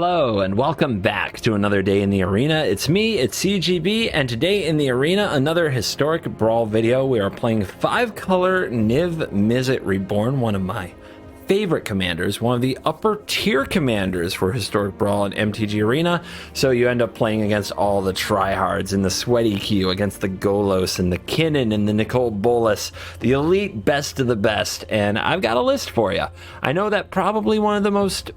Hello and welcome back to another day in the arena. It's me, it's CGB, and today in the arena, another historic Brawl video. We are playing 5-color Niv-Mizzet Reborn, one of my favorite commanders, one of the upper tier commanders for historic Brawl and MTG Arena. So you end up playing against all the tryhards in the sweaty queue, against the Golos and the Kinnan and the Nicole Bolas, the elite best of the best. And I've got a list for you. I know that probably one of the most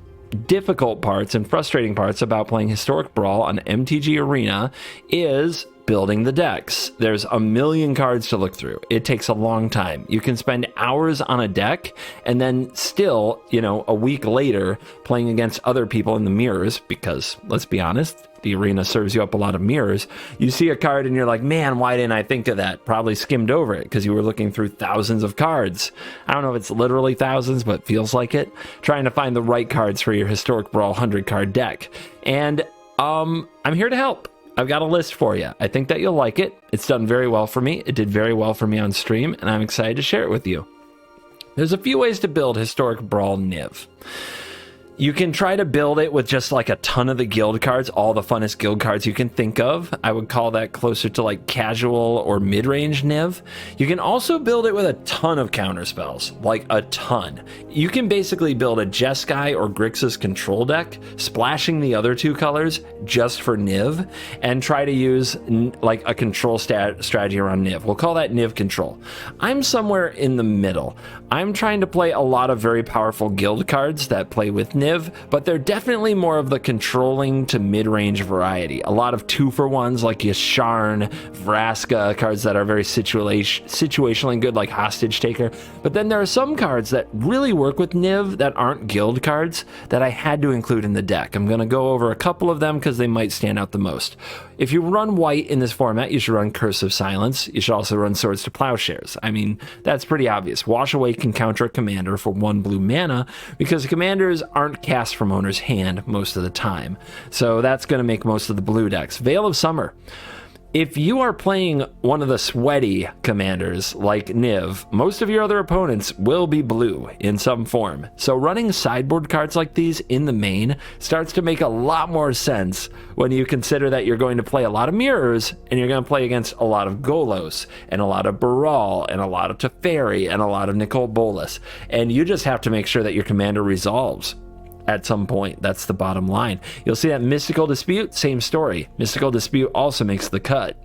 difficult parts and frustrating parts about playing historic Brawl on MTG Arena is building the decks. There's a million cards to look through. It takes a long time. You can spend hours on a deck and then still, a week later playing against other people in the mirrors, because let's be honest, the arena serves you up a lot of mirrors. You see a card and you're like, man, why didn't I think of that? Probably skimmed over it because you were looking through thousands of cards. I don't know if it's literally thousands, but it feels like it. Trying to find the right cards for your historic Brawl 100 card deck. And I'm here to help. I've got a list for you. I think that you'll like it. It's done very well for me. It did very well for me on stream, and I'm excited to share it with you. There's a few ways to build historic Brawl Niv. You can try to build it with just like a ton of the guild cards, all the funnest guild cards you can think of. I would call that closer to like casual or mid-range Niv. You can also build it with a ton of counter spells, like a ton. You can basically build a Jeskai or Grixis control deck, splashing the other two colors just for Niv, and try to use like a control strategy around Niv. We'll call that Niv control. I'm somewhere in the middle. I'm trying to play a lot of very powerful guild cards that play with Niv, but they're definitely more of the controlling to mid-range variety. A lot of 2-for-1s like Yasharn, Vraska, cards that are very situationally good like Hostage Taker. But then there are some cards that really work with Niv that aren't guild cards that I had to include in the deck. I'm going to go over a couple of them because they might stand out the most. If you run white in this format, you should run Curse of Silence. You should also run Swords to Plowshares. I mean, that's pretty obvious. Wash Away can counter a commander for 1 blue mana because commanders aren't cast from owner's hand most of the time. So that's going to make most of the blue decks. Veil of Summer. If you are playing one of the sweaty commanders like Niv, most of your other opponents will be blue in some form. So running sideboard cards like these in the main starts to make a lot more sense when you consider that you're going to play a lot of mirrors and you're going to play against a lot of Golos and a lot of Baral and a lot of Teferi and a lot of Nicole Bolas. And you just have to make sure that your commander resolves at some point. That's the bottom line. You'll see that Mystical Dispute, same story. Mystical Dispute also makes the cut.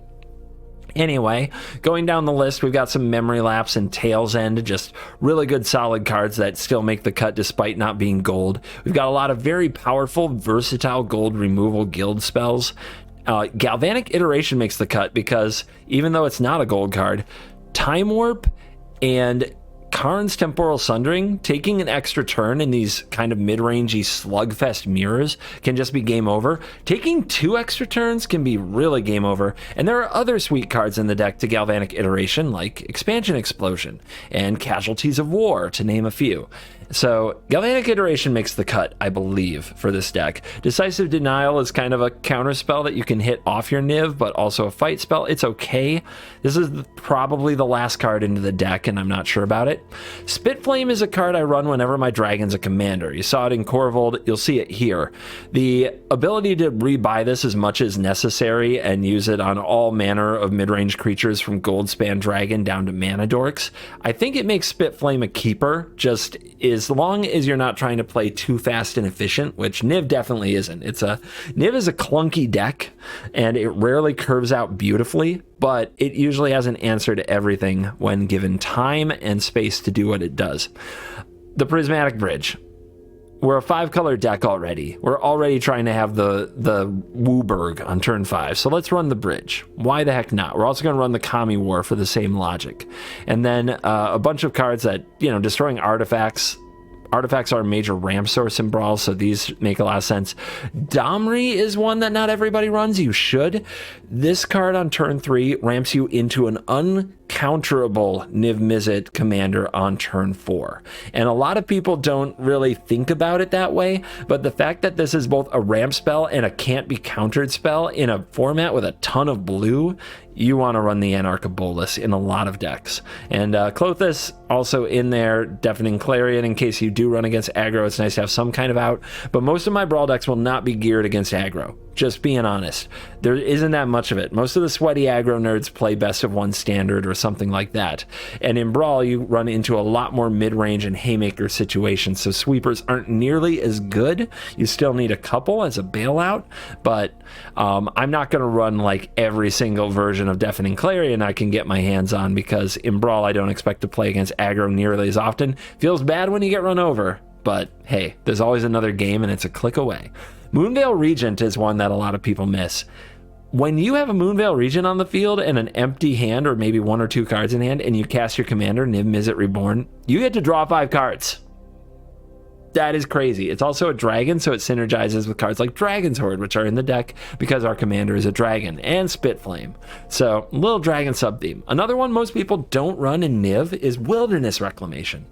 Anyway, going down the list, we've got some Memory Lapse and Tail's End, just really good solid cards that still make the cut despite not being gold. We've got a lot of very powerful, versatile gold removal guild spells. Galvanic Iteration makes the cut because even though it's not a gold card, Time Warp and Karn's Temporal Sundering, taking an extra turn in these kind of mid-rangey slugfest mirrors can just be game over. Taking 2 extra turns can be really game over. And there are other sweet cards in the deck to Galvanic Iteration, like Expansion Explosion and Casualties of War, to name a few. So Galvanic Iteration makes the cut, I believe, for this deck. Decisive Denial is kind of a counter spell that you can hit off your Niv, but also a fight spell. It's okay. This is probably the last card into the deck, and I'm not sure about it. Spitflame is a card I run whenever my dragon's a commander. You saw it in Korvold, you'll see it here. The ability to rebuy this as much as necessary and use it on all manner of mid-range creatures from Goldspan Dragon down to Mana Dorks, I think it makes Spitflame a keeper, just as long as you're not trying to play too fast and efficient, which Niv definitely isn't. Niv is a clunky deck, and it rarely curves out beautifully, but it usually has an answer to everything when given time and space to do what it does. The Prismatic Bridge. We're a 5-color deck already. We're already trying to have the Wooburg on turn 5. So let's run the Bridge. Why the heck not? We're also going to run the Kami War for the same logic. And then a bunch of cards that, destroying artifacts. Artifacts are a major ramp source in Brawl, so these make a lot of sense. Domri is one that not everybody runs. You should. This card on turn 3 ramps you into an counterable Niv-Mizzet commander on turn 4. And a lot of people don't really think about it that way, but the fact that this is both a ramp spell and a can't be countered spell in a format with a ton of blue, you want to run the Anarch of Bolas in a lot of decks. And Klothys also in there, Deafening Clarion in case you do run against aggro. It's nice to have some kind of out, but most of my Brawl decks will not be geared against aggro. Just being honest, there isn't that much of it. Most of the sweaty aggro nerds play best of one standard or something like that. And in Brawl, you run into a lot more mid-range and haymaker situations, so sweepers aren't nearly as good. You still need a couple as a bailout, but I'm not going to run like every single version of Deafening Clarion I can get my hands on, because in Brawl, I don't expect to play against aggro nearly as often. Feels bad when you get run over, but hey, there's always another game and it's a click away. Moonveil Regent is one that a lot of people miss. When you have a Moonveil Regent on the field and an empty hand, or maybe 1 or 2 cards in hand, and you cast your commander, Niv-Mizzet Reborn, you get to draw 5 cards. That is crazy. It's also a dragon, so it synergizes with cards like Dragon's Horde, which are in the deck because our commander is a dragon, and Spitflame. So, little dragon sub-theme. Another one most people don't run in Niv is Wilderness Reclamation.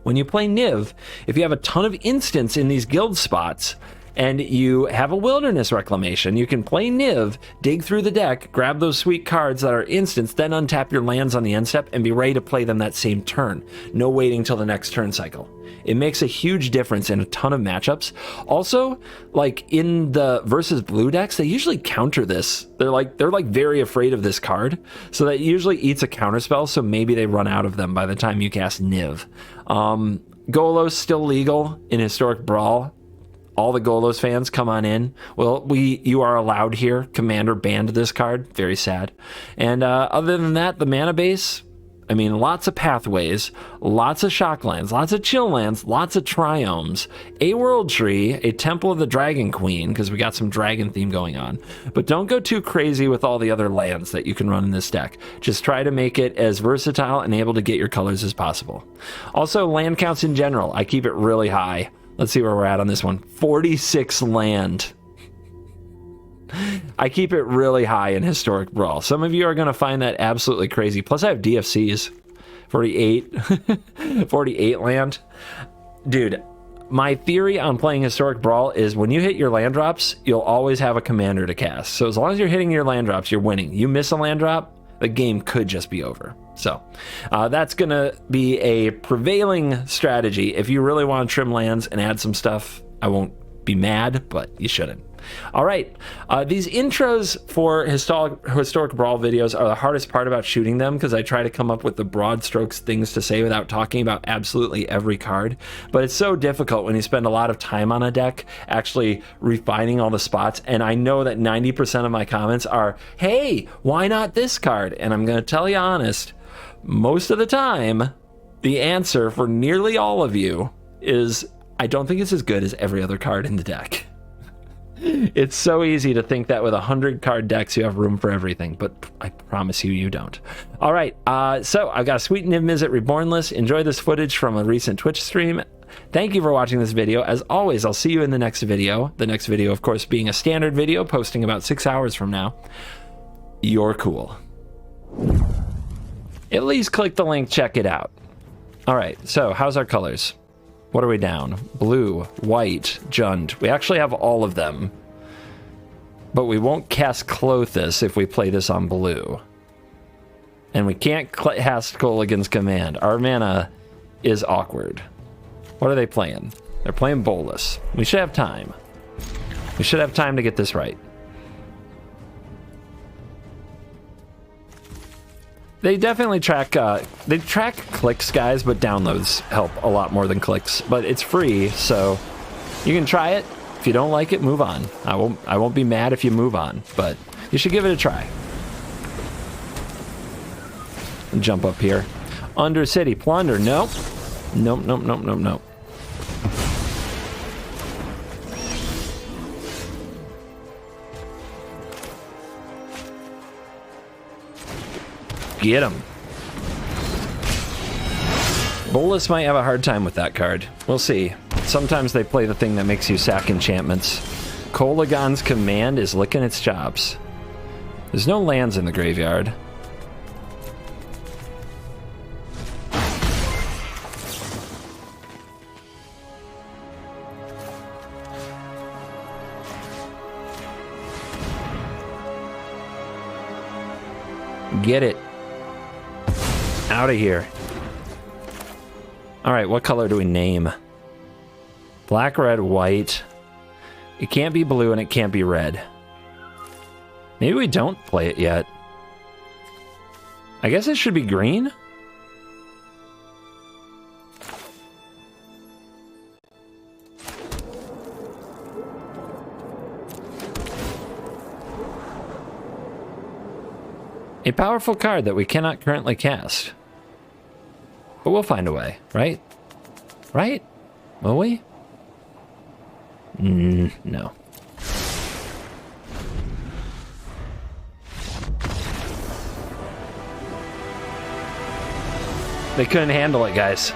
When you play Niv, if you have a ton of instants in these guild spots, and you have a Wilderness Reclamation, you can play Niv, dig through the deck, grab those sweet cards that are instants, then untap your lands on the end step and be ready to play them that same turn. No waiting till the next turn cycle. It makes a huge difference in a ton of matchups. Also, like in the versus blue decks, they usually counter this. They're like very afraid of this card, so that usually eats a counterspell, so maybe they run out of them by the time you cast Niv. Golos still legal in Historic Brawl. All the Golos fans, come on in. Well, you are allowed here. Commander banned this card. Very sad. And other than that, the mana base, I mean, lots of pathways, lots of shock lands, lots of chill lands, lots of triomes, a world tree, a Temple of the Dragon Queen, because we got some dragon theme going on. But don't go too crazy with all the other lands that you can run in this deck. Just try to make it as versatile and able to get your colors as possible. Also, land counts in general, I keep it really high. Let's see where we're at on this one. 46 land. I keep it really high in Historic Brawl. Some of you are going to find that absolutely crazy. Plus, I have DFCs. 48. 48 land. Dude, my theory on playing Historic Brawl is when you hit your land drops, you'll always have a commander to cast. So as long as you're hitting your land drops, you're winning. You miss a land drop, the game could just be over. So that's going to be a prevailing strategy. If you really want to trim lands and add some stuff, I won't be mad, but you shouldn't. All right, these intros for historic Brawl videos are the hardest part about shooting them, because I try to come up with the broad strokes things to say without talking about absolutely every card. But it's so difficult when you spend a lot of time on a deck actually refining all the spots. And I know that 90% of my comments are, hey, why not this card? And I'm going to tell you honest, most of the time, the answer for nearly all of you is, I don't think it's as good as every other card in the deck. It's so easy to think that with 100 card decks you have room for everything, but I promise you, you don't. All right, so I've got a sweet Niv-Mizzet Reborn list. Enjoy this footage from a recent Twitch stream. Thank you for watching this video. As always, I'll see you in the next video. The next video, of course, being a standard video, posting about 6 hours from now. You're cool. At least click the link, check it out. All right, so how's our colors? What are we down? Blue, white, Jund. We actually have all of them. But we won't cast Klothys if we play this on blue. And we can't cast Kolaghan's Command. Our mana is awkward. What are they playing? They're playing Bolas. We should have time. We should have time to get this right. They definitely track clicks, guys, but downloads help a lot more than clicks. But it's free, so you can try it. If you don't like it, move on. I won't be mad if you move on, but you should give it a try. Jump up here. Undercity Plunder, nope. Nope, nope, nope, nope, nope. Get him. Bolas might have a hard time with that card. We'll see. Sometimes they play the thing that makes you sack enchantments. Kolaghan's Command is licking its chops. There's no lands in the graveyard. Get it. Out of here. All right, what color do we name? Black, red, white. It can't be blue and it can't be red. Maybe we don't play it yet. I guess it should be green. A powerful card that we cannot currently cast. But we'll find a way, right? Right? Will we? No. They couldn't handle it, guys.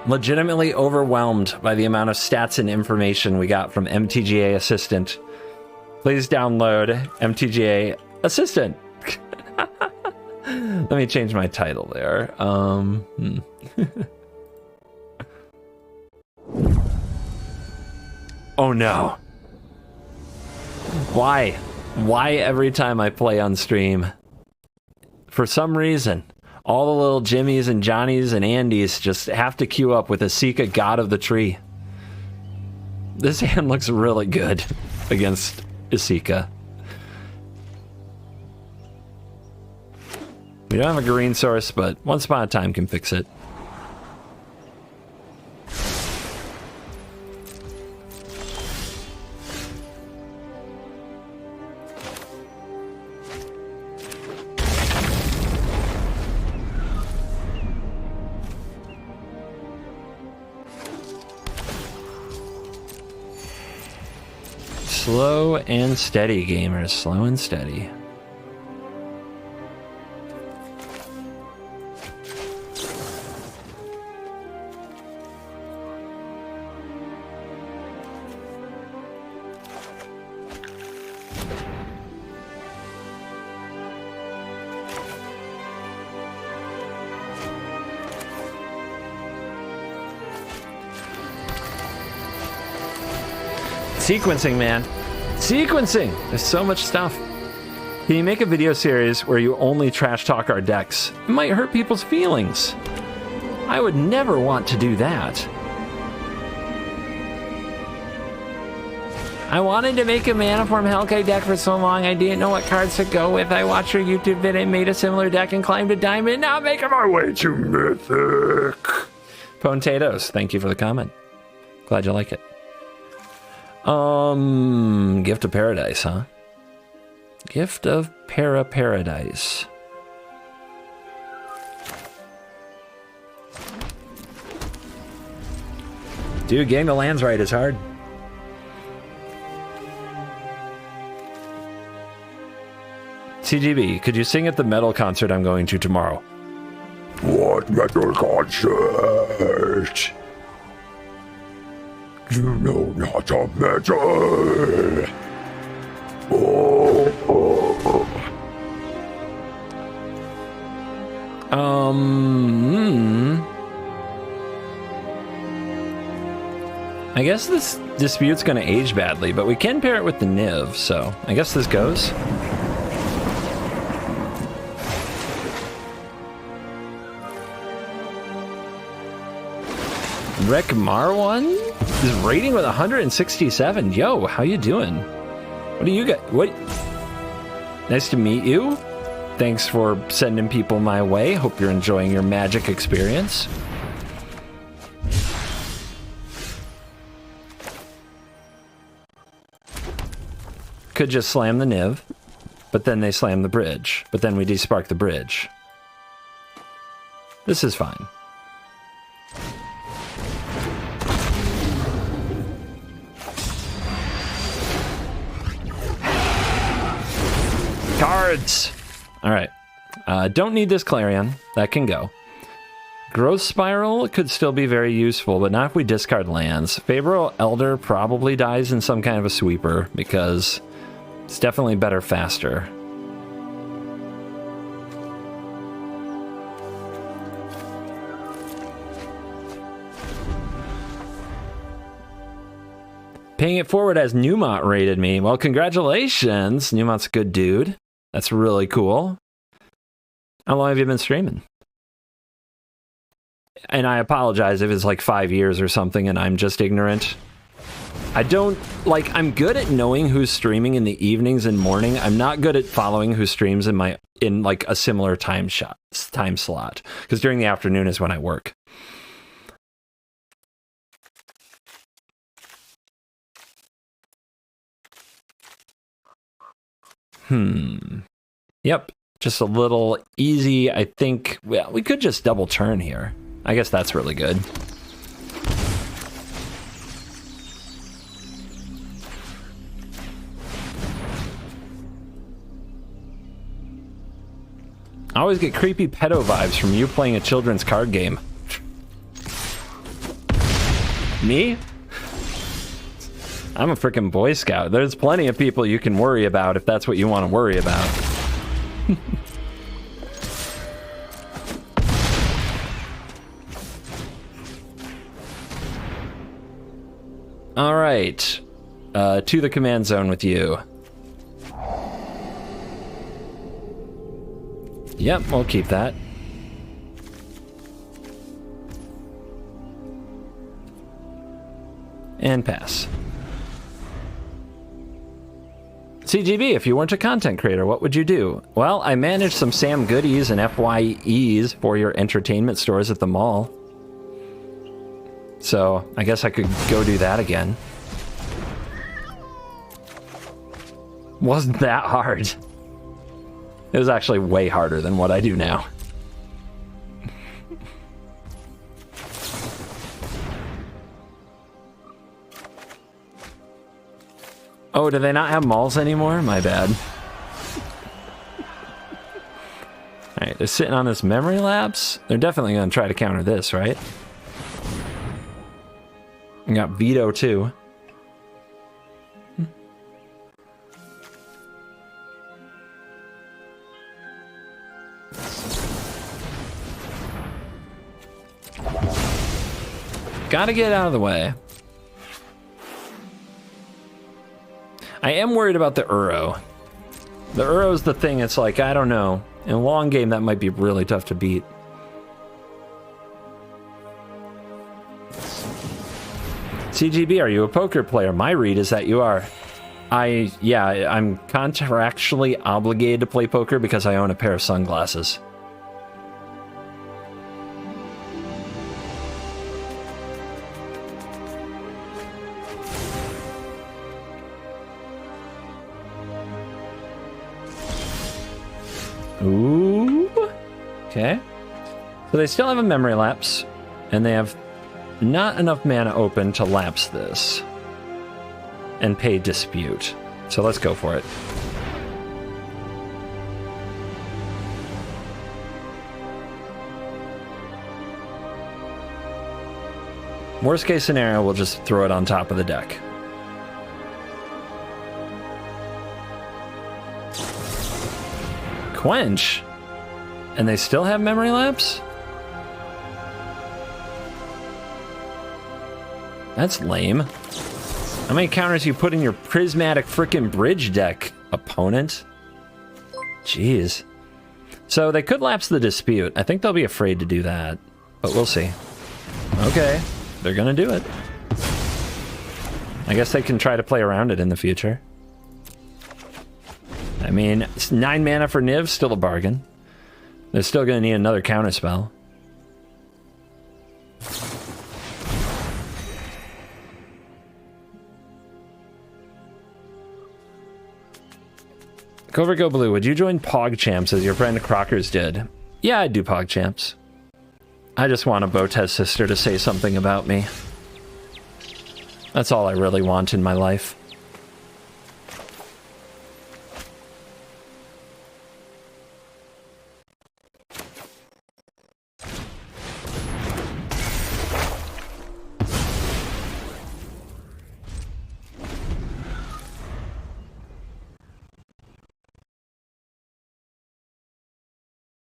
Legitimately overwhelmed by the amount of stats and information we got from MTGA Assistant. Please download MTGA Assistant. Let me change my title there. Oh no. Why? Why every time I play on stream? For some reason, all the little Jimmies and Johnnies and Andys just have to queue up with Asika, God of the Tree. This hand looks really good against Asika. We don't have a green source, but Once Upon a Time can fix it. Slow and steady, gamers. Slow and steady. Sequencing, man. Sequencing! There's so much stuff. Can you make a video series where you only trash talk our decks? It might hurt people's feelings. I would never want to do that. I wanted to make a Manaform Hellkite deck for so long, I didn't know what cards to go with. I watched your YouTube video and made a similar deck and climbed a diamond. Now I'm making my way to Mythic. Potatoes, thank you for the comment. Glad you like it. Gift of Paradise, huh? Gift of Paradise. Dude, getting the lands right is hard. CGB, could you sing at the metal concert I'm going to tomorrow? What metal concert? You know not a metal. I guess this dispute's gonna age badly, but we can pair it with the Niv, so I guess this goes. Rick Marwan is rating with 167. Yo, how you doing? What do you got? What? Nice to meet you. Thanks for sending people my way. Hope you're enjoying your Magic experience. Could just slam the Niv, but then they slam the bridge. But then we despark the bridge. This is fine. Cards! Alright. Don't need this Clarion. That can go. Growth Spiral could still be very useful, but not if we discard lands. Favorable Elder probably dies in some kind of a sweeper, because it's definitely better faster. Paying it forward as Newmont rated me. Well, congratulations. Newmont's a good dude. That's really cool. How long have you been streaming? And I apologize if it's like 5 years or something and I'm just ignorant. I don't, like, I'm good at knowing who's streaming in the evenings and morning. I'm not good at following who streams in like a similar time slot. Because during the afternoon is when I work. Yep. Just a little easy, I think. Well, we could just double turn here. I guess that's really good. I always get creepy pedo vibes from you playing a children's card game. Me? I'm a freaking Boy Scout. There's plenty of people you can worry about if that's what you want to worry about. All right, to the command zone with you. Yep, we'll keep that. And pass. CGB, if you weren't a content creator, what would you do? Well, I manage some Sam Goodies and FYEs for your entertainment stores at the mall. So, I guess I could go do that again. Wasn't that hard. It was actually way harder than what I do now. Oh, do they not have malls anymore? My bad. Alright, they're sitting on this memory lapse. They're definitely going to try to counter this, right? We got Veto, too. Gotta get out of the way. I am worried about the Uro. The Uro's the thing, it's like, I don't know. In a long game, that might be really tough to beat. CGB, are you a poker player? My read is that you are. Yeah, I'm contractually obligated to play poker because I own a pair of sunglasses. Ooh. Okay. So they still have a memory lapse, and they have not enough mana open to lapse this and pay dispute. So let's go for it. Worst case scenario, we'll just throw it on top of the deck. Quench? And they still have memory lapse? That's lame. How many counters you put in your prismatic frickin' bridge deck, opponent? Jeez. So they could lapse the dispute. I think they'll be afraid to do that, but we'll see. Okay, they're gonna do it. I guess they can try to play around it in the future. I mean, it's 9 mana for Niv, still a bargain. They're still gonna need another counterspell. Covert Go Blue, would you join PogChamps as your friend Crockers did? Yeah, I'd do PogChamps. I just want a Botez sister to say something about me. That's all I really want in my life.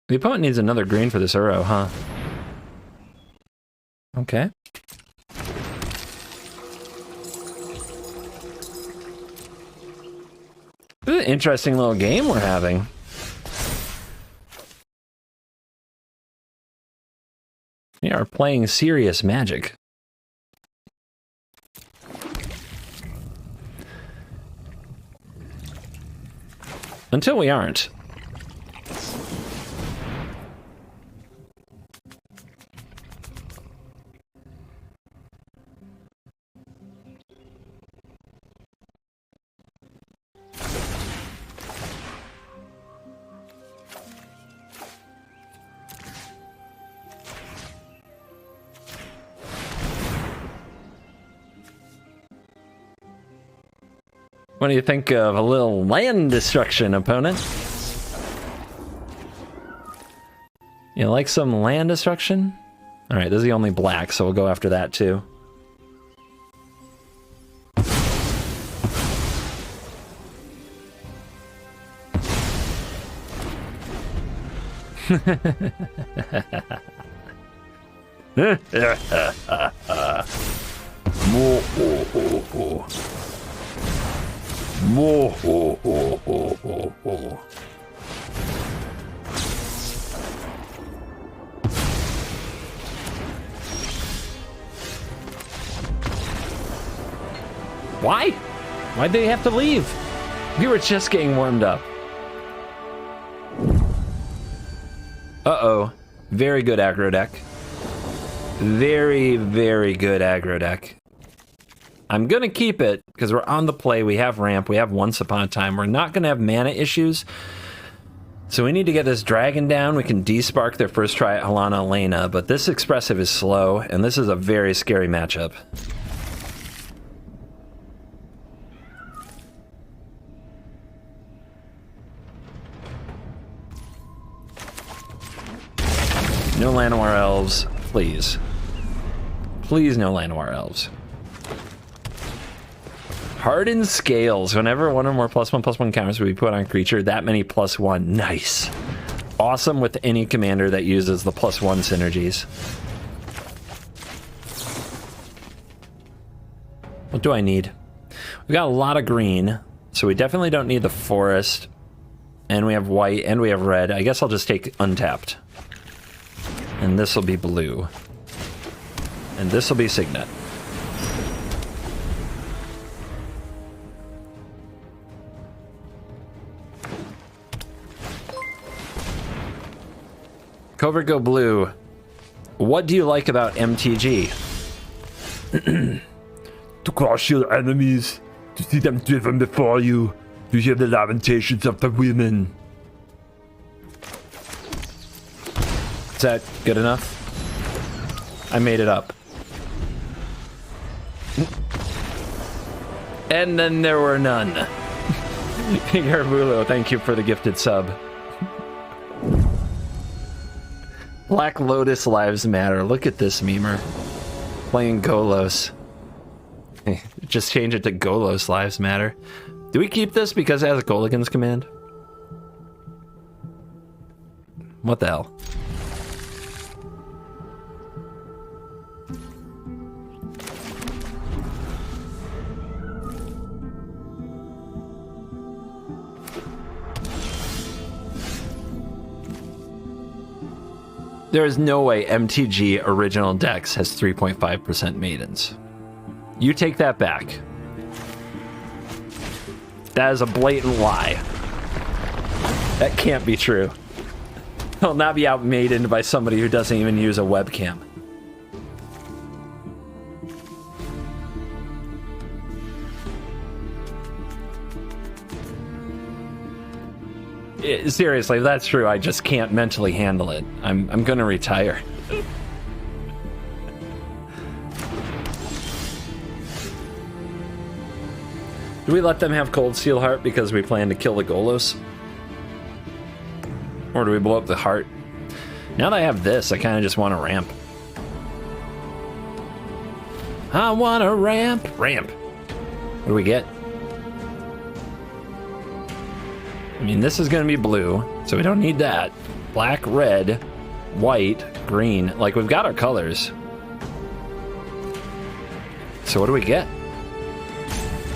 The opponent needs another green for this Uro, huh? Okay. an interesting little game we're having. We are playing serious Magic. Until we aren't. What do you think of a little land destruction, opponent? You like some land destruction? Alright, this is the only black, so we'll go after that too. Why? Why'd they have to leave? We were just getting warmed up. Uh-oh. Very good aggro deck. Very, very good aggro deck. I'm gonna keep it, because we're on the play, we have ramp, we have Once Upon a Time, we're not gonna have mana issues. So we need to get this dragon down, we can despark their first try at Helana Elena, but this expressive is slow, and this is a very scary matchup. No Llanowar Elves, please. Please no Llanowar Elves. Hardened Scales. Whenever one or more +1/+1 counters will be put on a creature, that many +1. Nice. Awesome with any commander that uses the +1 synergies. What do I need? We've got a lot of green, so we definitely don't need the forest. And we have white, and we have red. I guess I'll just take untapped. And this will be blue. And this will be Signet. Covert go blue. What do you like about MTG? To crush your enemies, to see them driven before you, to hear the lamentations of the women. Is that good enough? I made it up. And then there were none. Garbulo, thank you for the gifted sub. Black Lotus Lives Matter. Look at this memer. Playing Golos. Just change it to Golos Lives Matter. Do we keep this because it has a Goligan's command? What the hell? There is no way MTG original Dex has 3.5% maidens. You take that back. That is a blatant lie. That can't be true. He'll not be out maidened by somebody who doesn't even use a webcam. Seriously, if that's true, I just can't mentally handle it. I'm gonna retire. Do we let them have Cold Steel Heart because we plan to kill the Golos? Or do we blow up the heart? Now that I have this, I kind of just want to ramp. I want to ramp. Ramp. What do we get? I mean, this is going to be blue, so we don't need that. Black, red, white, green. Like, we've got our colors. So what do we get?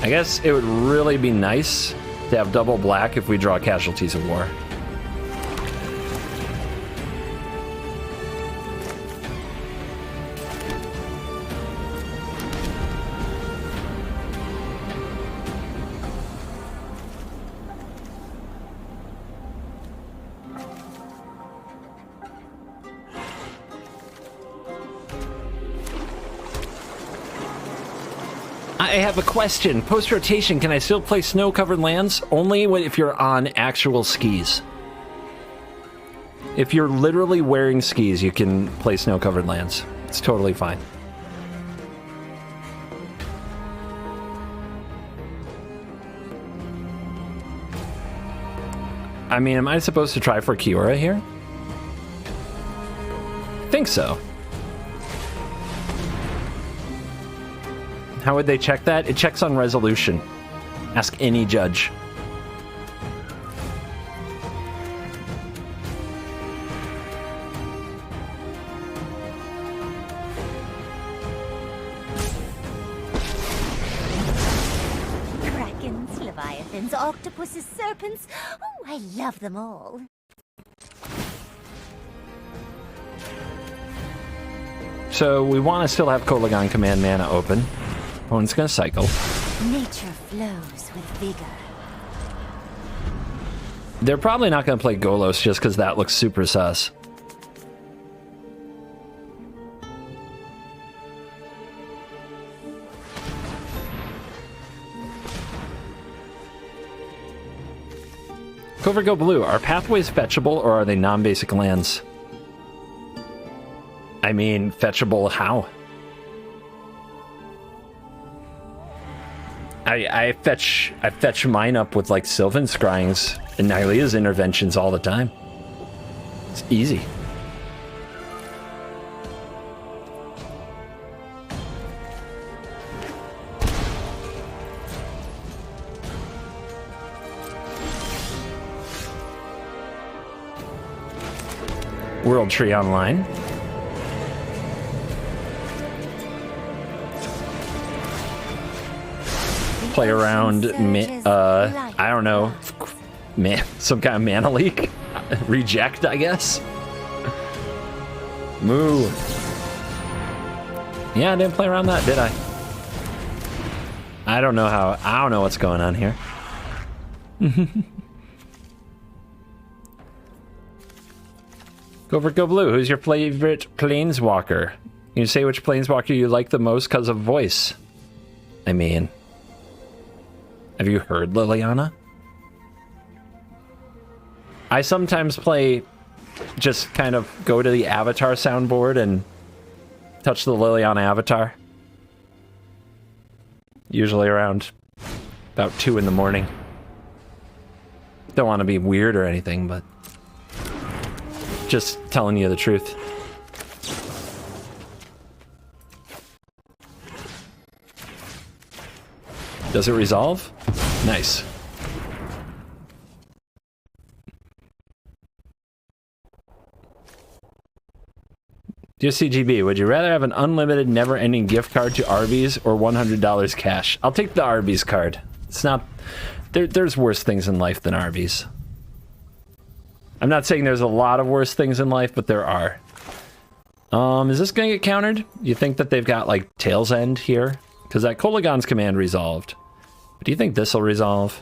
I guess it would really be nice to have double black if we draw Casualties of War. I have a question. Post-rotation, can I still play snow-covered lands? Only if you're on actual skis. If you're literally wearing skis, you can play snow-covered lands. It's totally fine. I mean, am I supposed to try for Kiora here? I think so. How would they check that? It checks on resolution. Ask any judge. Krakens, leviathans, octopuses, serpents. Oh, I love them all. So we want to still have Kolagon command mana open. Opponent's gonna cycle. Nature flows with vigor. They're probably not gonna play Golos just because that looks super sus. Go for Go Blue. Are pathways fetchable or are they non-basic lands? I mean, fetchable how? I fetch mine up with like Sylvan Scryings and Nylea's interventions all the time. It's easy. World Tree Online. Play around, I don't know, some kind of mana leak? Reject, I guess? Moo. Yeah, I didn't play around that, did I? I don't know what's going on here. Go for Go Blue. Who's your favorite Planeswalker? Can you say which Planeswalker you like the most because of voice? I mean... Have you heard Liliana? I sometimes play, just kind of go to the avatar soundboard and touch the Liliana avatar. Usually around about 2 in the morning. Don't want to be weird or anything, but just telling you the truth. Does it resolve? Nice. Dear CGB, would you rather have an unlimited, never-ending gift card to Arby's or $100 cash? I'll take the Arby's card. It's not... There's worse things in life than Arby's. I'm not saying there's a lot of worse things in life, but there are. Is this gonna get countered? You think that they've got, like, Tail's End here? Because that Kolagon's command resolved. But do you think this will resolve?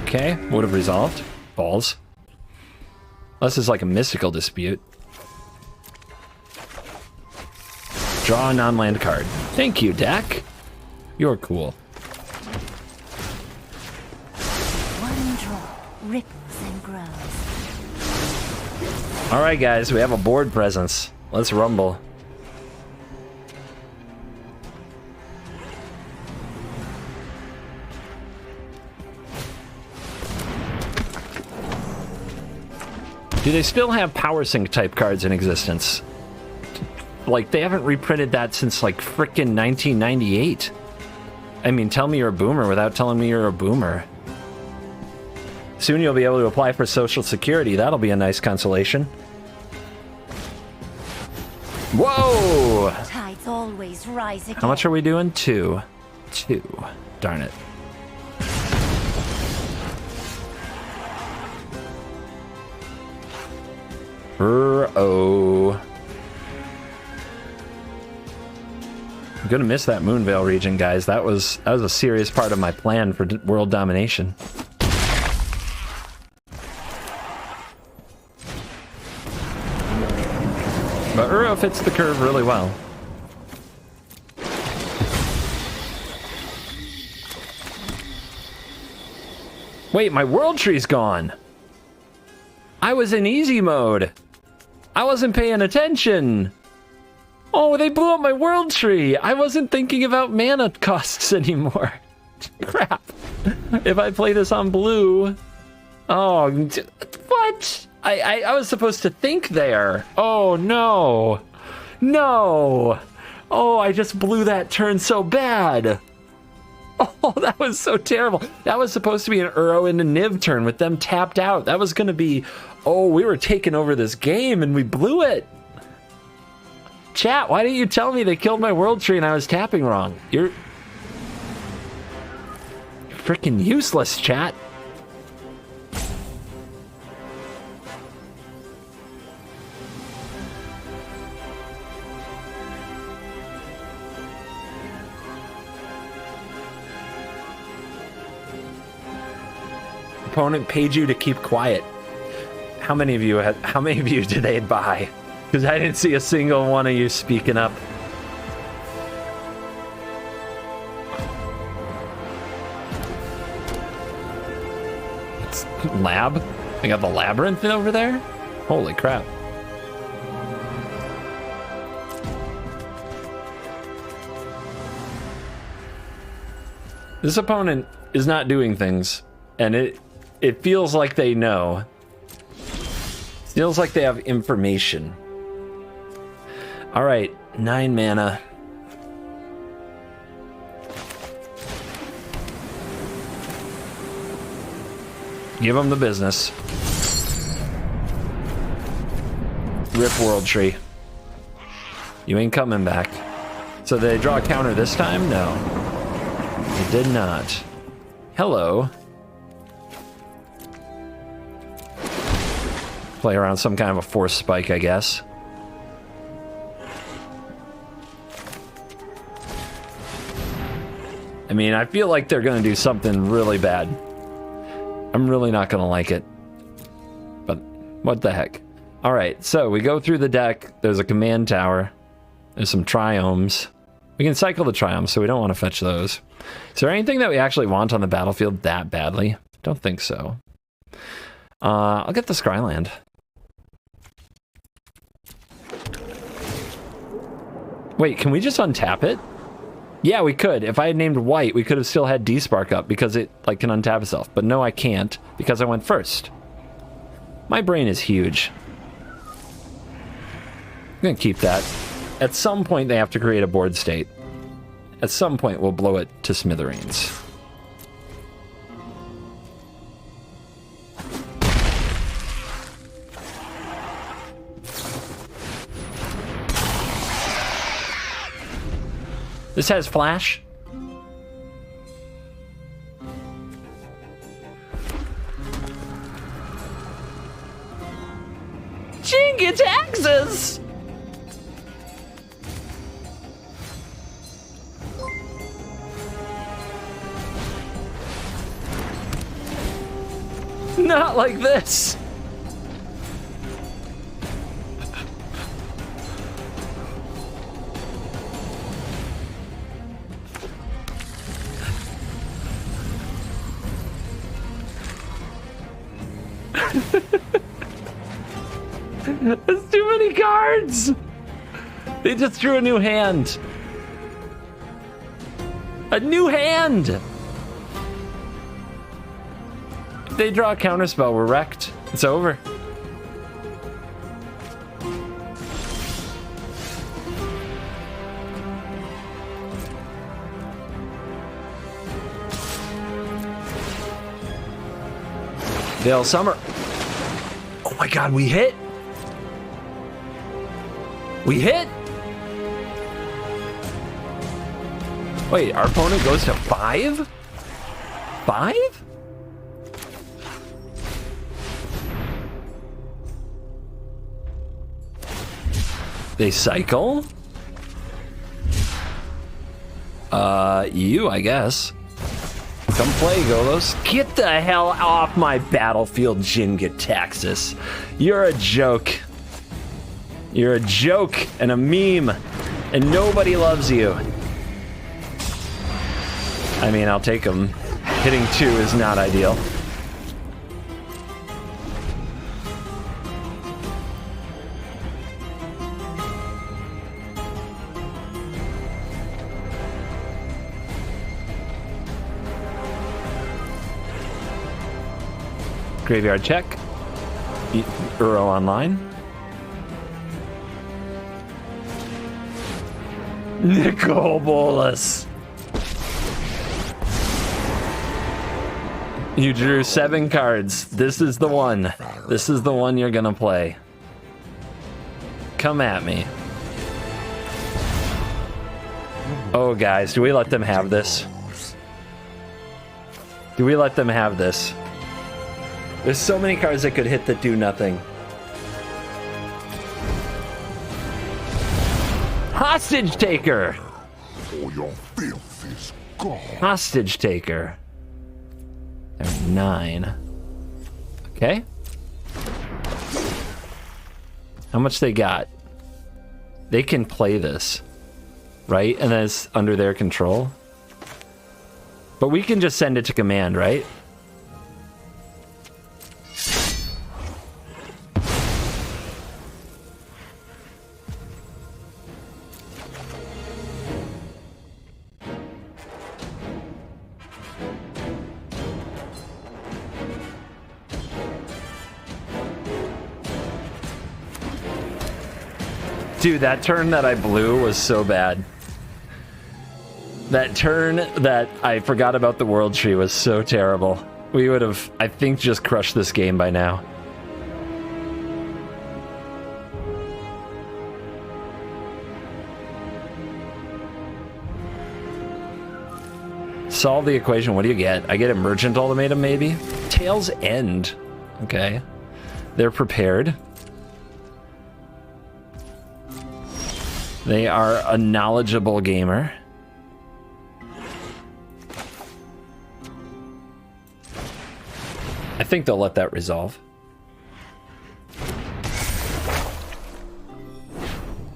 Okay, would have resolved. Balls. Unless it's like a mystical dispute. Draw a non-land card. Thank you, Dak. You're cool. One drop ripples and grows. Alright guys, we have a board presence. Let's rumble. Do they still have Power Sync type cards in existence? Like, they haven't reprinted that since, like, frickin' 1998. I mean, tell me you're a boomer without telling me you're a boomer. Soon you'll be able to apply for Social Security. That'll be a nice consolation. Whoa! Tides always rise again. How much are we doing? 2. 2. Darn it. Oh. I'm gonna miss that Moonveil region, guys. That was a serious part of my plan for world domination. But Uro fits the curve really well. Wait, my world tree's gone. I was in easy mode. I wasn't paying attention. Oh, they blew up my world tree. I wasn't thinking about mana costs anymore. Crap. If I play this on blue. Oh, what? I was supposed to think there. Oh, no. No. Oh, I just blew that turn so bad. Oh, that was so terrible. That was supposed to be an Uro into Niv turn with them tapped out. That was going to be, oh, we were taking over this game and we blew it. Chat, why didn't you tell me they killed my world tree and I was tapping wrong? You're freaking useless, chat. Opponent paid you to keep quiet. How many of you did they buy? Because I didn't see a single one of you speaking up. It's lab? They got the labyrinth over there? Holy crap. This opponent is not doing things, and it feels like they know. Feels like they have information. All right, 9 mana. Give them the business. Rip World Tree. You ain't coming back. So did they draw a counter this time? No. They did not. Hello. Play around some kind of a force spike, I guess. I mean, I feel like they're going to do something really bad. I'm really not going to like it. But what the heck. All right, so we go through the deck. There's a command tower. There's some triomes. We can cycle the triomes, so we don't want to fetch those. Is there anything that we actually want on the battlefield that badly? Don't think so. I'll get the Scryland. Wait, can we just untap it? Yeah, we could. If I had named white, we could have still had D-Spark up because it like can untap itself. But no, I can't because I went first. My brain is huge. I'm gonna keep that. At some point, they have to create a board state. At some point, we'll blow it to smithereens. This has flash. Jinga taxes! Not like this. That's too many cards! They just drew a new hand. A new hand! If they draw a counterspell, we're wrecked. It's over. Veil Summer. Oh my god, we hit? We hit? Wait, our opponent goes to 5? 5? They cycle? You, I guess. Come play, Golos. Get the hell off my battlefield, Jingataxis. You're a joke. You're a joke and a meme, and nobody loves you. I mean, I'll take him. Hitting 2 is not ideal. Graveyard check. Uro online. Nicol Bolas. You drew 7 cards. This is the one. This is the one you're gonna play. Come at me. Oh, guys, do we let them have this? Do we let them have this? There's so many cards that could hit that do nothing. Hostage taker! Or your filth is gone. Hostage taker. There's 9. Okay. How much they got? They can play this, right? And then it's under their control. But we can just send it to command, right? Dude, that turn that I blew was so bad. That turn that I forgot about the World Tree was so terrible. We would have, I think, just crushed this game by now. Solve the equation. What do you get? I get a Merchant Ultimatum, maybe? Tail's End. Okay. They're prepared. They are a knowledgeable gamer. I think they'll let that resolve.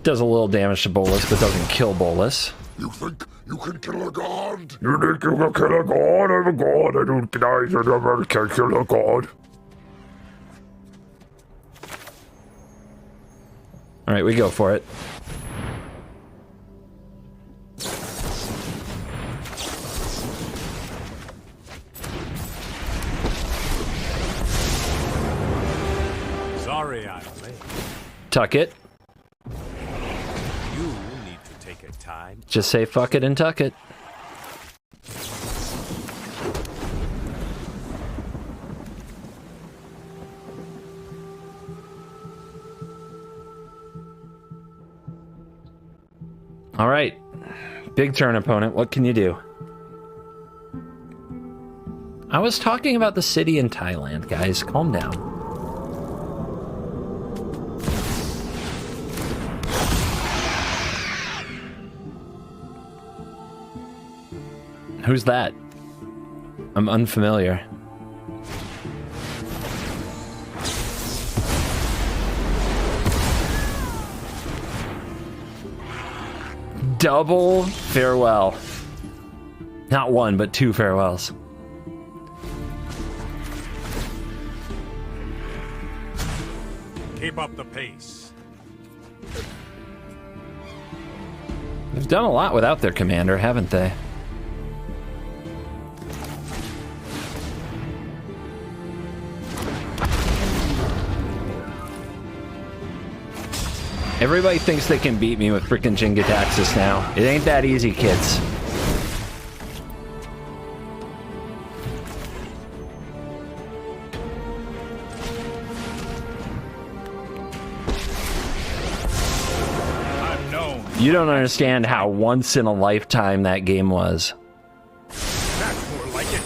Does a little damage to Bolas, but doesn't kill Bolas. You think you can kill a god? You think you can kill a god? I'm a god. I don't deny I never can kill a god. All right, we go for it. Sorry I'm late. Tuck it. You need to take a time. Just say fuck it and tuck it. All right. Big turn, opponent. What can you do? I was talking about the city in Thailand, guys. Calm down. Who's that? I'm unfamiliar. Double farewell. Not one, but 2 farewells. Keep up the pace. They've done a lot without their commander, haven't they? Everybody thinks they can beat me with freaking Jingataxis now. It ain't that easy, kids. You don't understand how once in a lifetime that game was. That's more like it.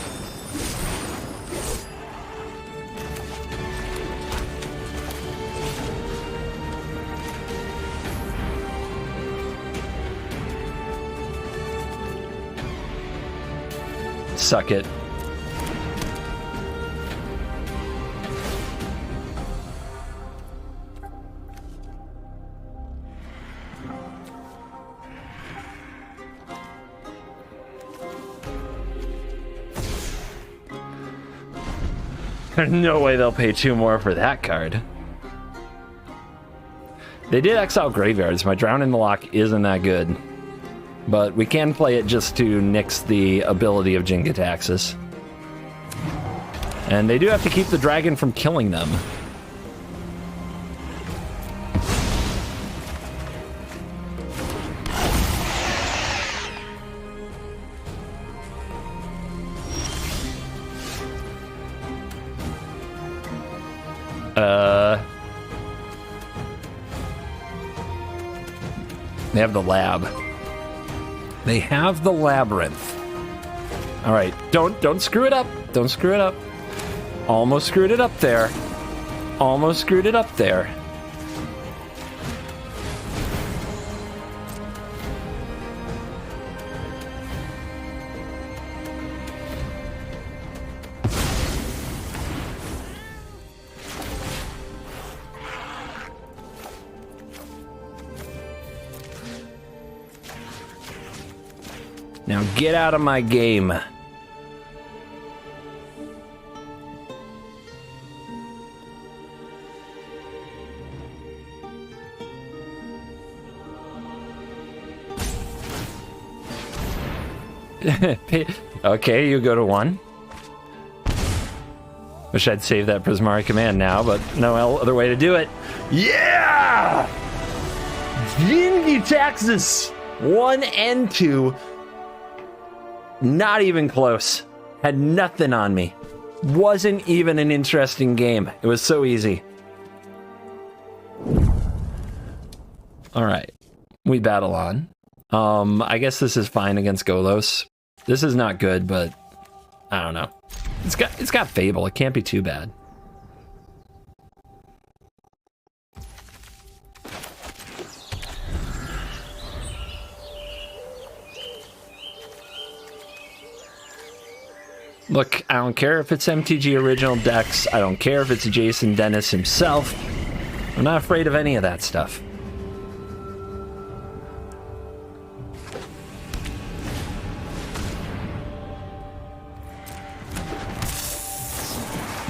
Suck it. There's no way they'll pay 2 more for that card. They did exile graveyards. My Drown in the Lock isn't that good. But we can play it just to nix the ability of Jin-Gitaxias. And they do have to keep the dragon from killing them. They have the lab. They have the labyrinth. All right, don't screw it up. Don't screw it up. Almost screwed it up there. Almost screwed it up there. Now get out of my game. Okay, you go to 1. Wish I'd save that Prismari command now, but no other way to do it. Yeah! Jin-Gitaxias 1 and 2. Not even close. Had nothing on me. Wasn't even an interesting game. It was so easy. All right. We battle on. I guess this is fine against Golos. This is not good, but I don't know. It's got Fable. It can't be too bad. Look, I don't care if it's MTG original decks. I don't care if it's Jason Dennis himself. I'm not afraid of any of that stuff.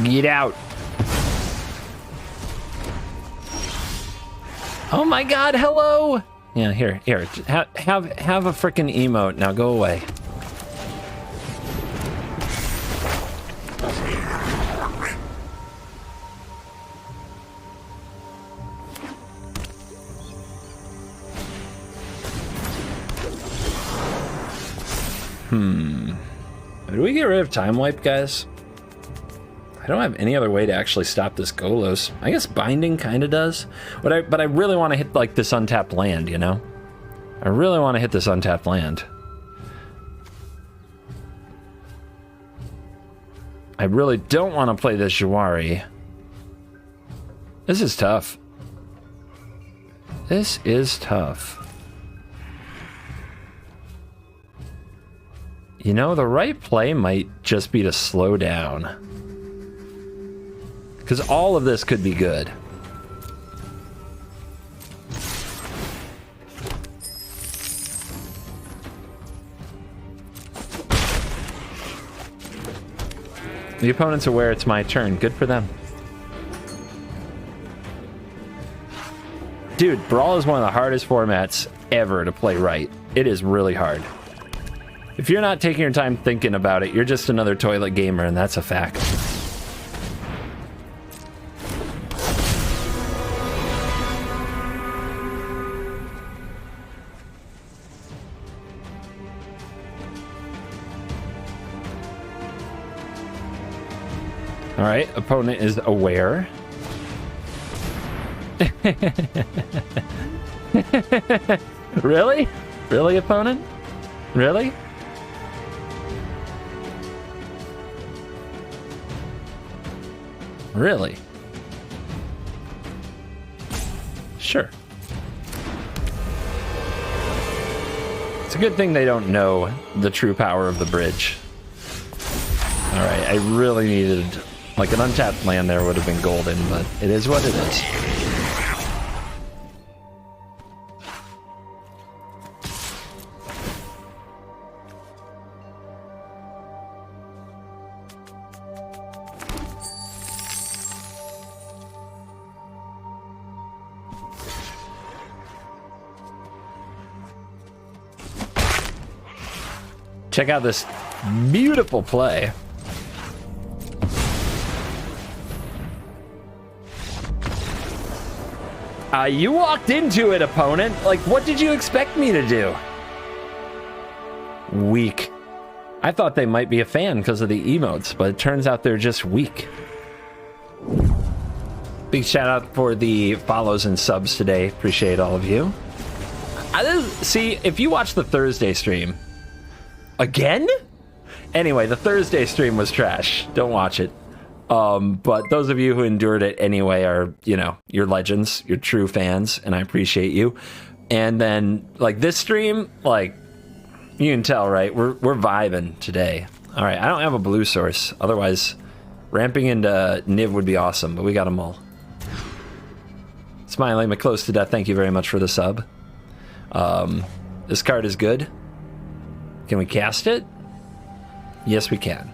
Get out. Oh my god, hello! Yeah, here. Have a frickin' emote. Now go away. Do we get rid of Time Wipe, guys? I don't have any other way to actually stop this Golos. I guess Binding kind of does. But I really want to hit, like, this untapped land, you know? I really want to hit this untapped land. I really don't want to play this Jawari. This is tough. This is tough. You know, the right play might just be to slow down. Because all of this could be good. The opponent's aware it's my turn. Good for them. Dude, Brawl is one of the hardest formats ever to play right. It is really hard. If you're not taking your time thinking about it, you're just another toilet gamer, and that's a fact. All right, opponent is aware. Really? Really, opponent? Really? Really? Sure. It's a good thing they don't know the true power of the bridge. Alright, I really needed... Like, an untapped land there would have been golden, but it is what it is. Check out this beautiful play. You walked into it, opponent. Like, what did you expect me to do? Weak. I thought they might be a fan because of the emotes, but it turns out they're just weak. Big shout out for the follows and subs today. Appreciate all of you. See, if you watch the Thursday stream... Again? Anyway, the Thursday stream was trash. Don't watch it. But those of you who endured it anyway are, you know, you're legends, you're true fans, and I appreciate you. And then, like, this stream, like, you can tell, right? We're vibing today. All right, I don't have a blue source. Otherwise, ramping into Niv would be awesome, but we got them all. Smiling, but close to death, thank you very much for the sub. This card is good. Can we cast it? Yes, we can.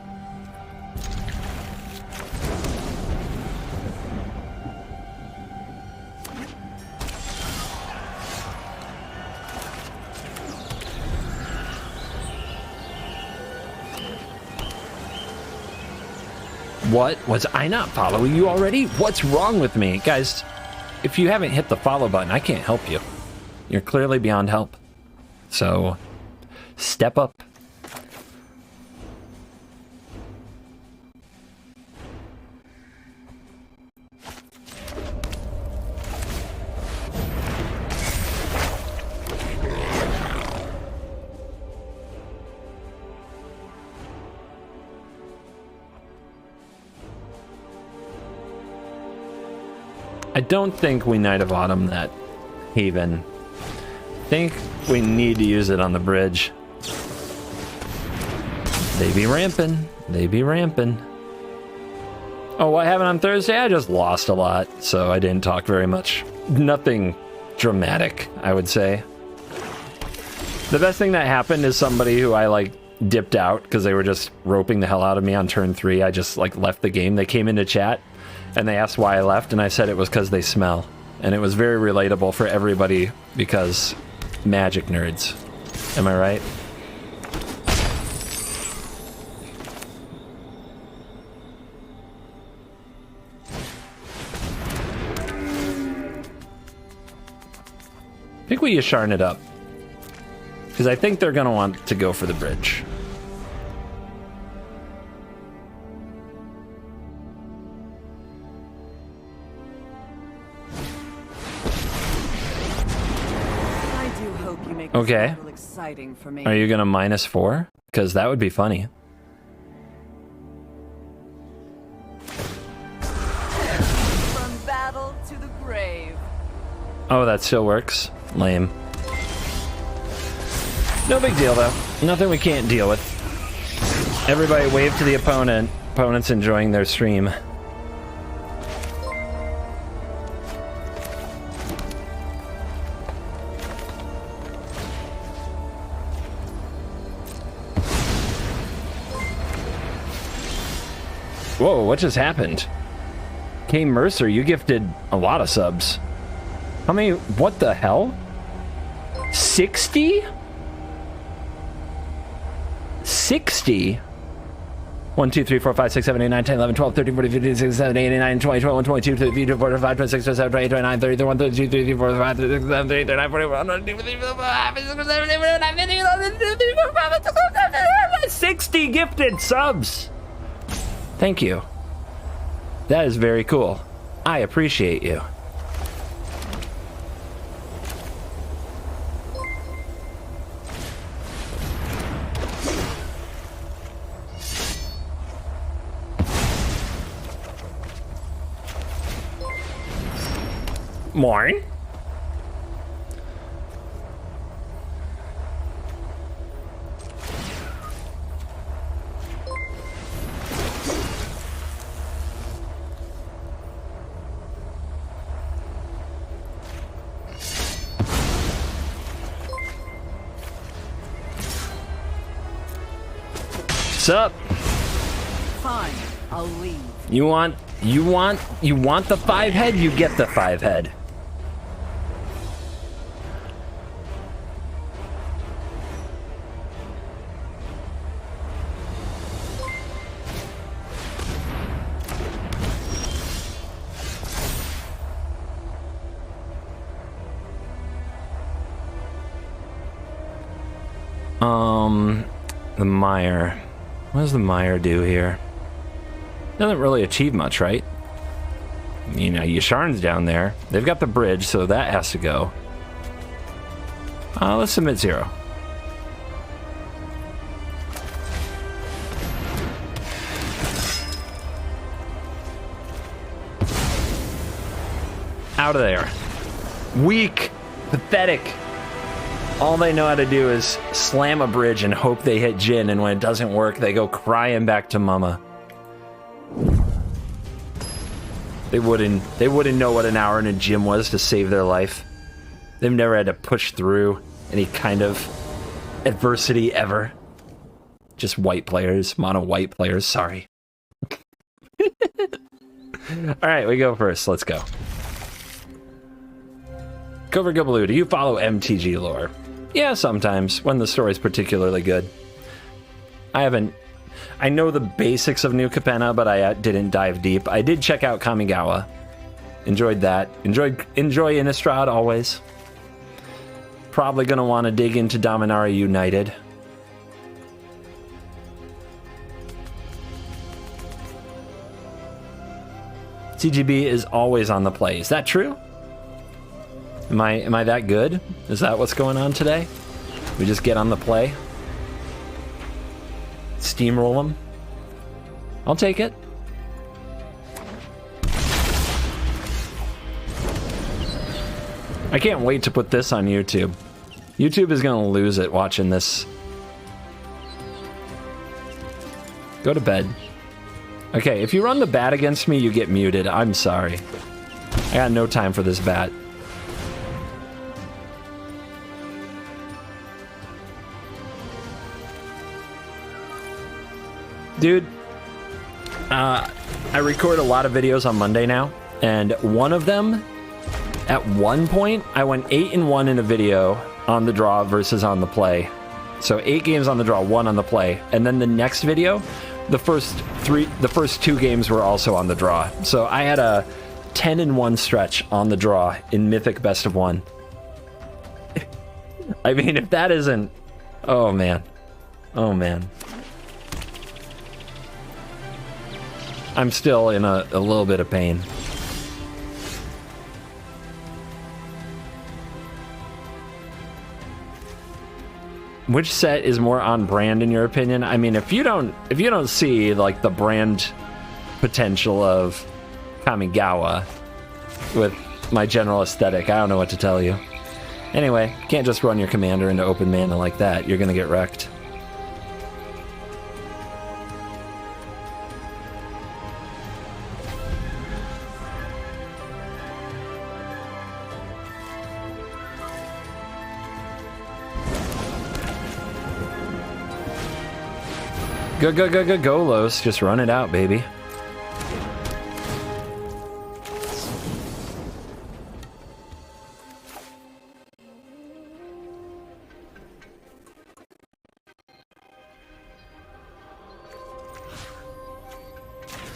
What? Was I not following you already? What's wrong with me? Guys, if you haven't hit the follow button, I can't help you. You're clearly beyond help. So, step up. I don't think we Knight of Autumn that Haven. I think we need to use it on the bridge. They be ramping. They be ramping. Oh, what happened on Thursday? I just lost a lot, so I didn't talk very much. Nothing dramatic, I would say. The best thing that happened is somebody who I, like, dipped out because they were just roping the hell out of me on turn 3. I just, like, left the game. They came into chat, and they asked why I left, and I said it was because they smell. And it was very relatable for everybody because magic nerds. Am I right? I think we Yasharn it up. Because I think they're going to want to go for the bridge. Okay. Exciting for me. Are you gonna -4? Because that would be funny. From battle to the grave. Oh, that still works. Lame. No big deal though. Nothing we can't deal with. Everybody wave to the opponent. Opponent's enjoying their stream. Whoa, what just happened? K Mercer, you gifted a lot of subs. How many? What the hell? 60? 60? 1, 2, 3, 4, 5, 6, 7, 8, 9, 10, 11, 12, 13, 14, 15, 16, 17, 18, 19, 20, 21, 22, 23, 24, 25, 26, 27, 28, 29, 30, 31, 32, 33, 34, 35, 36, 37, 38, 39, 40, 41, 60 gifted subs! Thank you. That is very cool. I appreciate you. Morn. What's up? Fine, I'll leave. You want the 5 head, you get the 5 head. The mire. What does the mire do here? Doesn't really achieve much, right? You know, Yasharn's down there. They've got the bridge, so that has to go. Let's submit 0. Out of there. Weak. Pathetic. All they know how to do is slam a bridge and hope they hit Jin, and when it doesn't work, they go crying back to Mama. They wouldn't know what an hour in a gym was to save their life. They've never had to push through any kind of adversity ever. Just white players, mono white players, sorry. Alright, we go first, let's go. Cover Gabbaloo, do you follow MTG lore? Yeah, sometimes, when the story's particularly good. I know the basics of New Capenna, but I didn't dive deep. I did check out Kamigawa. Enjoyed that. Enjoy Innistrad always. Probably gonna want to dig into Dominaria United. CGB is always on the play. Is that true? Am I that good? Is that what's going on today? We just get on the play? Steamroll them? I'll take it. I can't wait to put this on YouTube. YouTube is gonna lose it watching this. Go to bed. Okay, if you run the bat against me, you get muted. I'm sorry. I got no time for this bat. Dude, I record a lot of videos on Monday now, and one of them, at one point, I went 8-1 in a video on the draw versus on the play. So 8 games on the draw, 1 on the play. And then the next video, the first 2 games were also on the draw. So I had a 10-1 stretch on the draw in Mythic Best of 1. I mean, if that isn't... Oh, man. Oh, man. I'm still in a little bit of pain. Which set is more on brand in your opinion? I mean, if you don't see like the brand potential of Kamigawa with my general aesthetic, I don't know what to tell you. Anyway, can't just run your commander into open mana like that. You're gonna get wrecked. Go, Los. Just run it out, baby.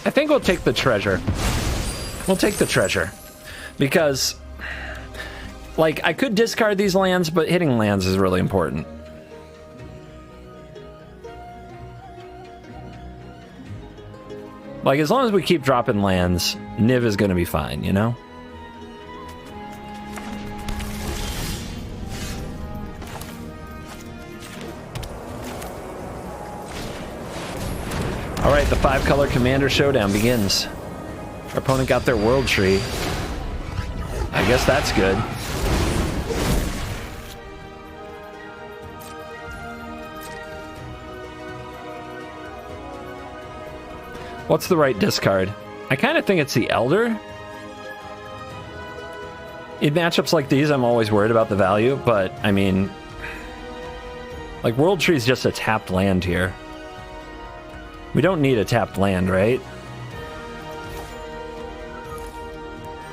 I think we'll take the treasure. We'll take the treasure. Because, like, I could discard these lands, but hitting lands is really important. Like, as long as we keep dropping lands, Niv is going to be fine, you know? Alright, the 5-color commander showdown begins. Our opponent got their world tree. I guess that's good. What's the right discard? I kind of think it's the Elder. In matchups like these, I'm always worried about the value, but, I mean... Like, World Tree's just a tapped land here. We don't need a tapped land, right?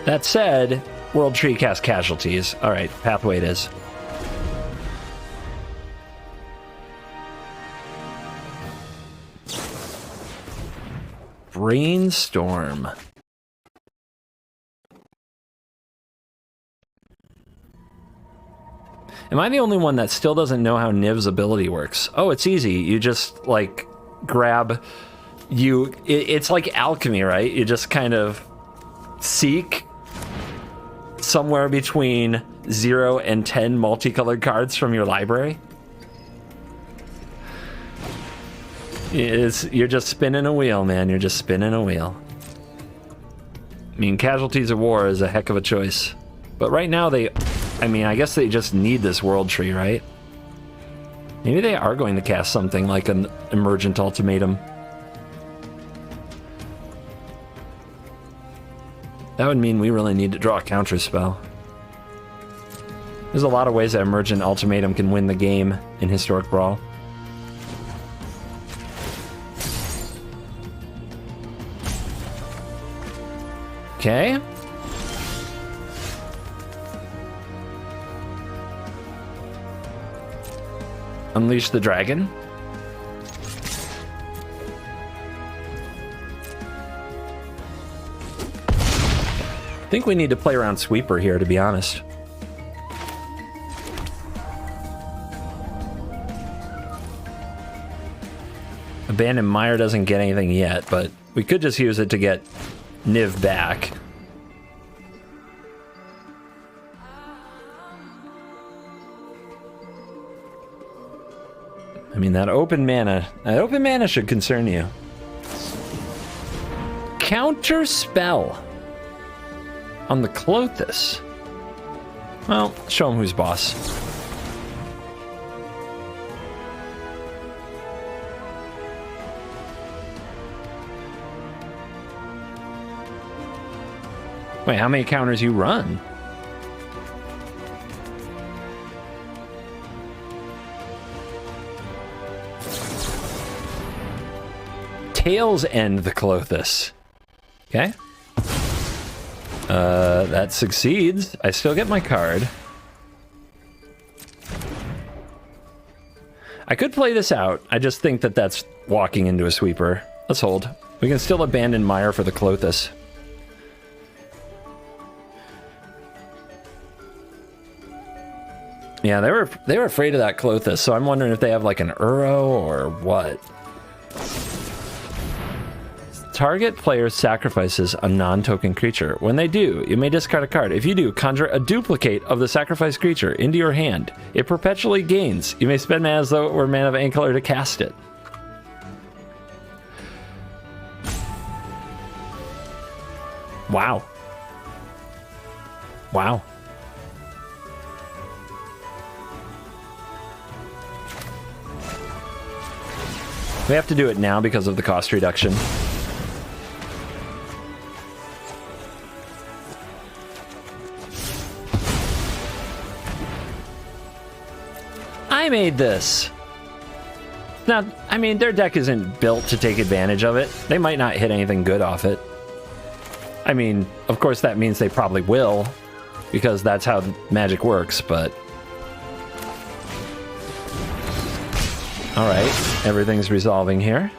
That said, World Tree casts casualties. Alright, Pathway it is. Brainstorm. Am I the only one that still doesn't know how Niv's ability works? Oh, it's easy. You just, like, grab... It's like alchemy, right? You just kind of seek somewhere between 0 and 10 multicolored cards from your library. You're just spinning a wheel, man. You're just spinning a wheel. I mean, Casualties of War is a heck of a choice. But right now I mean, I guess they just need this World Tree, right? Maybe they are going to cast something like an Emergent Ultimatum. That would mean we really need to draw a counter spell. There's a lot of ways that Emergent Ultimatum can win the game in Historic Brawl. Okay. Unleash the Dragon. I think we need to play around Sweeper here, to be honest. Abandoned Mire doesn't get anything yet, but we could just use it to get Niv back. I mean, that open mana should concern you. Counter spell on the Clothis. Well, show him who's boss. Wait, how many counters you run? Tails end the Clothis. Okay. That succeeds. I still get my card. I could play this out. I just think that that's walking into a sweeper. Let's hold. We can still abandon Mire for the Clothis. Yeah, they were afraid of that Clothis, so I'm wondering if they have like an Uro or what. Target player sacrifices a non-token creature. When they do, you may discard a card. If you do, conjure a duplicate of the sacrificed creature into your hand. It perpetually gains. You may spend mana as though it were mana of any color to cast it. Wow. Wow. We have to do it now because of the cost reduction. I made this. Now, I mean, their deck isn't built to take advantage of it. They might not hit anything good off it. I mean, of course that means they probably will, because that's how Magic works, but... Alright, everything's resolving here.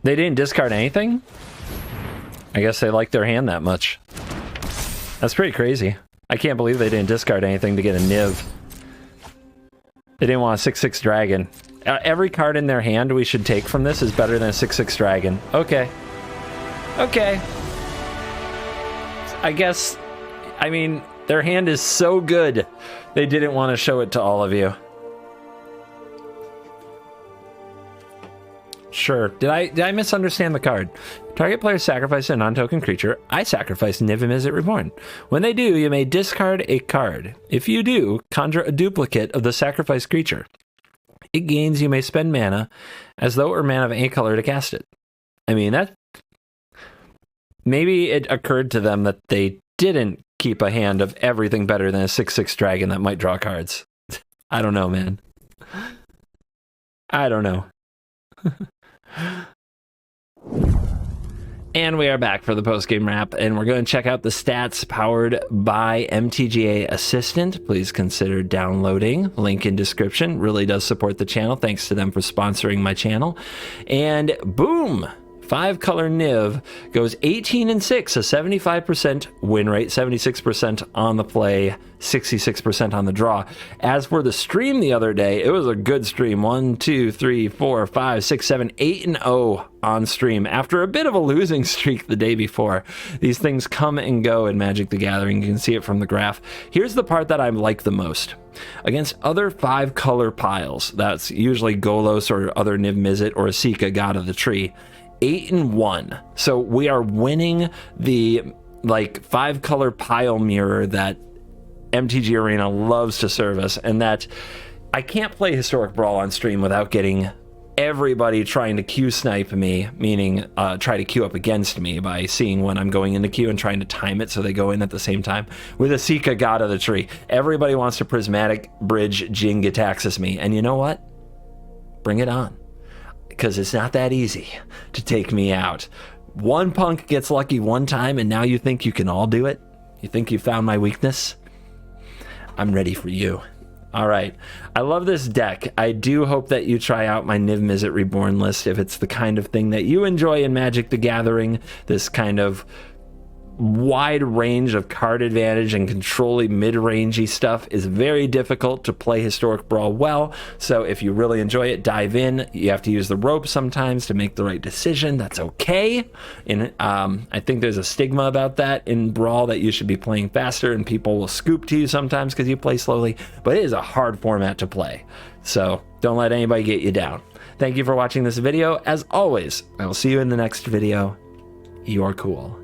They didn't discard anything? I guess they like their hand that much. That's pretty crazy. I can't believe they didn't discard anything to get a Niv. They didn't want a 6/6 dragon. Every card in their hand we should take from this is better than a 6/6 dragon. Okay. Okay. I guess, I mean, Their hand is so good, they didn't want to show it to all of you. Sure. Did I misunderstand the card? Target player sacrifices a non-token creature. I sacrifice Niv-Mizzet Reborn. When they do, you may discard a card. If you do, conjure a duplicate of the sacrificed creature. It gains, you may spend mana as though it were mana of any color to cast it. I mean, that... Maybe it occurred to them that they didn't keep a hand of everything better than a 6/6 dragon that might draw cards. I don't know, man. I don't know. And we are back for the post-game wrap, and we're going to check out the stats powered by MTGA Assistant. Please consider downloading. Link in description. Really does support the channel. Thanks to them for sponsoring my channel. And boom! 5-color Niv goes 18-6, a 75% win rate, 76% on the play, 66% on the draw. As for the stream the other day, it was a good stream. 1, 2, 3, 4, 5, 6, 7, 8-0 on stream. After a bit of a losing streak the day before, these things come and go in Magic the Gathering. You can see it from the graph. Here's the part that I like the most. Against other 5-color piles, that's usually Golos or other Niv-Mizzet or Asika, God of the Tree, 8-1. So we are winning the 5-color pile mirror that MTG Arena loves to serve us, and that I can't play Historic Brawl on stream without getting everybody trying to queue snipe me, meaning try to queue up against me by seeing when I'm going into queue and trying to time it so they go in at the same time. With Asika, God of the Tree, everybody wants to Prismatic Bridge Jin-Gitaxias me, and you know what? Bring it on. Because it's not that easy to take me out. One punk gets lucky one time, and now you think you can all do it? You think you found my weakness? I'm ready for you. All right. I love this deck. I do hope that you try out my Niv-Mizzet Reborn list if it's the kind of thing that you enjoy in Magic the Gathering, this kind of wide range of card advantage and controlly mid-rangey stuff is very difficult to play Historic Brawl well. So if you really enjoy it, dive in. You have to use the rope sometimes to make the right decision. That's okay. And I think there's a stigma about that in Brawl, that you should be playing faster and people will scoop to you sometimes because you play slowly, but it is a hard format to play. So don't let anybody get you down. Thank you for watching this video. As always, I will see you in the next video. You're cool.